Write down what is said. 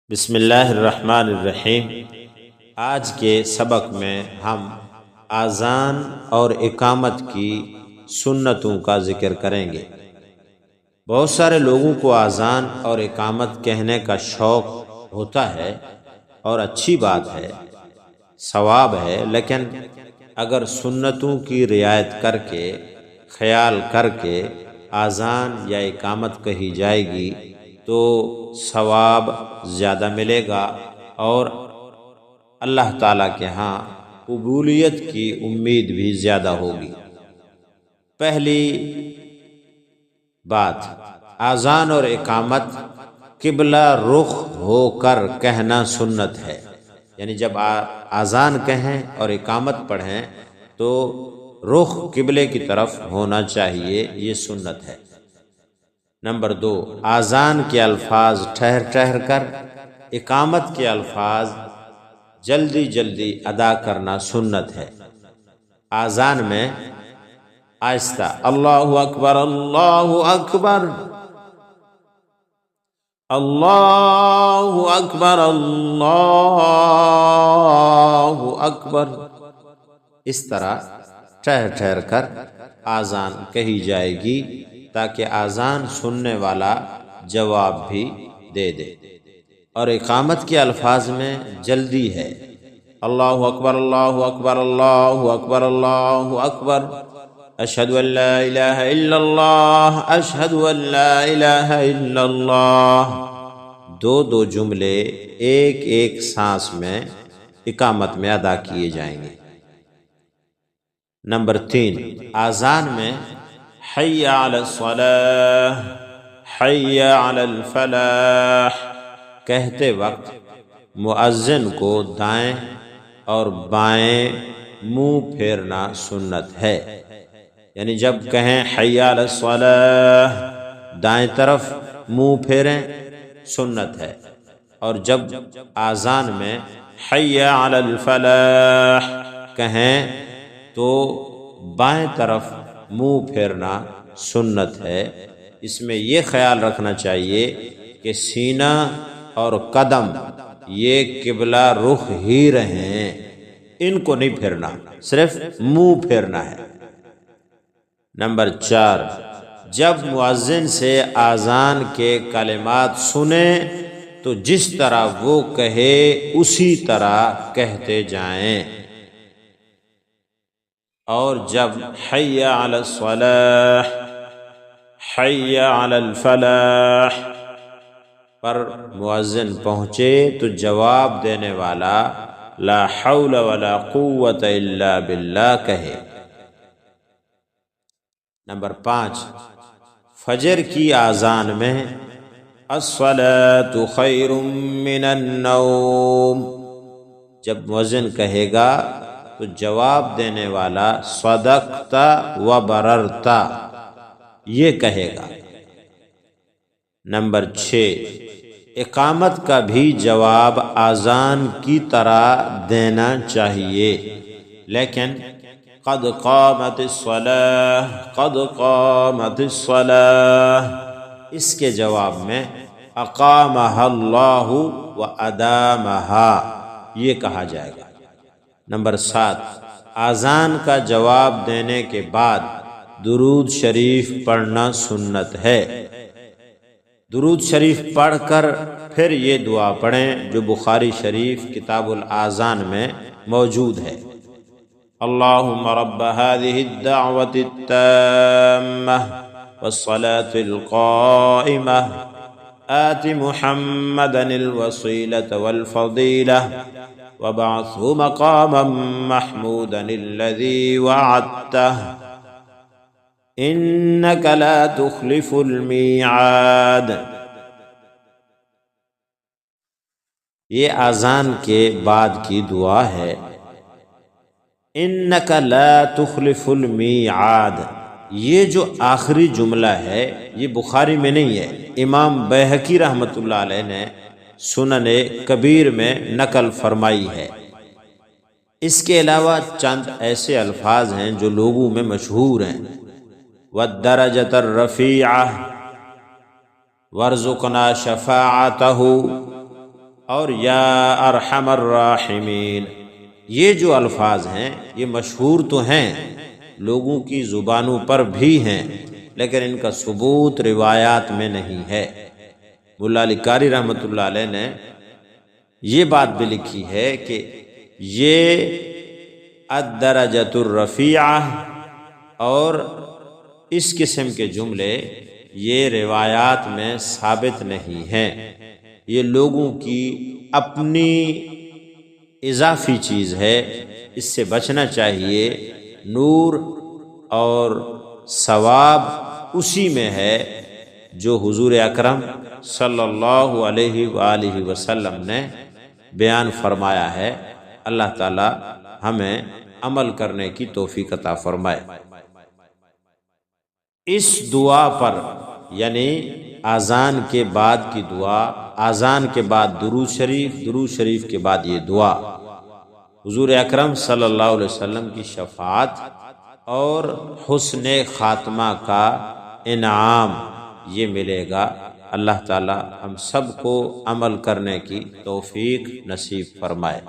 بسم اللہ الرحمن الرحیم۔ آج کے سبق میں ہم اذان اور اقامت کی سنتوں کا ذکر کریں گے۔ بہت سارے لوگوں کو اذان اور اقامت کہنے کا شوق ہوتا ہے اور اچھی بات ہے، ثواب ہے، لیکن اگر سنتوں کی رعایت کر کے، خیال کر کے اذان یا اقامت کہی جائے گی تو ثواب زیادہ ملے گا اور اللہ تعالیٰ کے ہاں قبولیت کی امید بھی زیادہ ہوگی۔ پہلی بات، اذان اور اقامت قبلہ رخ ہو کر کہنا سنت ہے، یعنی جب اذان کہیں اور اقامت پڑھیں تو رخ قبلے کی طرف ہونا چاہیے، یہ سنت ہے۔ نمبر 2، اذان کے الفاظ ٹھہر ٹھہر کر، اقامت کے الفاظ جلدی جلدی ادا کرنا سنت ہے۔ اذان میں آہستہ اللہ اکبر اللہ اکبر اللہ اکبر اللہ اکبر، اس طرح ٹھہر ٹھہر کر اذان کہی جائے گی تاکہ اذان سننے والا جواب بھی دے دے۔ اور اقامت کے الفاظ میں جلدی ہے، اللہ اکبر اللہ اکبر اللہ اکبر اللہ اکبر، اشہد ان لا الہ الا اللہ اشہد ان لا الہ الا اللہ، دو جملے ایک ایک سانس میں اقامت میں ادا کیے جائیں گے۔ نمبر 3، اذان میں حی علی الصلاۃ حی علی الفلاح کہتے وقت مؤذن کو دائیں اور بائیں منہ پھیرنا سنت ہے، یعنی جب کہیں حی علی الصلاۃ دائیں طرف منہ پھیریں سنت ہے، اور جب اذان میں حی علی الفلاح کہیں تو بائیں طرف منہ پھیرنا سنت ہے۔ اس میں یہ خیال رکھنا چاہیے کہ سینہ اور قدم یہ قبلہ رخ ہی رہیں، ان کو نہیں پھیرنا، صرف منہ پھیرنا ہے۔ نمبر 4، جب مؤذن سے اذان کے کلمات سنیں تو جس طرح وہ کہے اسی طرح کہتے جائیں، اور جب حی علی الصلاۃ حی علی الفلاح پر مؤذن پہنچے تو جواب دینے والا لا حول ولا قوت الا باللہ کہے۔ نمبر 5، فجر کی اذان میں الصلاۃ خیر من النوم جب مؤذن کہے گا تو جواب دینے والا صدقت و بررت یہ کہے گا۔ نمبر 6، اقامت کا بھی جواب اذان کی طرح دینا چاہیے، لیکن قد قامت الصلاۃ قد قامت الصلاۃ اس کے جواب میں اقامہ اللہ و ادامہا یہ کہا جائے گا۔ نمبر 7، اذان کا جواب دینے کے بعد درود شریف پڑھنا سنت ہے۔ درود شریف پڑھ کر پھر یہ دعا پڑھیں جو بخاری شریف کتاب الاذان میں موجود ہے، اللہم رب هذه الدعوة التامة والصلاة القائمة آت محمدا الوسيلة والفضيلة وابعثه مقاما محمودا الذي وعدته انك لا تخلف الميعاد۔ یہ اذان کے بعد کی دعا ہے، انک لا تخلف المیعاد، یہ جو آخری جملہ ہے یہ بخاری میں نہیں ہے، امام بیہقی رحمۃ اللہ علیہ نے سنن کبیر میں نقل فرمائی ہے۔ اس کے علاوہ چند ایسے الفاظ ہیں جو لوگوں میں مشہور ہیں، والدرجۃ الرفیعہ وارزقنا شفاعتہ اور یا ارحم الراحمین، یہ جو الفاظ ہیں یہ مشہور تو ہیں، لوگوں کی زبانوں پر بھی ہیں، لیکن ان کا ثبوت روایات میں نہیں ہے۔ ملا علی قاری رحمۃ اللہ علیہ نے یہ بات بھی لکھی ہے کہ یہ الدرجۃ الرفیعہ اور اس قسم کے جملے یہ روایات میں ثابت نہیں ہیں، یہ لوگوں کی اپنی اضافی چیز ہے، اس سے بچنا چاہیے۔ نور اور ثواب اسی میں ہے جو حضور اکرم صلی اللہ علیہ وآلہ وسلم نے بیان فرمایا ہے۔ اللہ تعالی ہمیں عمل کرنے کی توفیق عطا فرمائے۔ اس دعا پر یعنی اذان کے بعد کی دعا، اذان کے بعد درود شریف، درود شریف کے بعد یہ دعا، حضور اکرم صلی اللہ علیہ وسلم کی شفاعت اور حسن خاتمہ کا انعام یہ ملے گا۔ اللہ تعالی ہم سب کو عمل کرنے کی توفیق نصیب فرمائے۔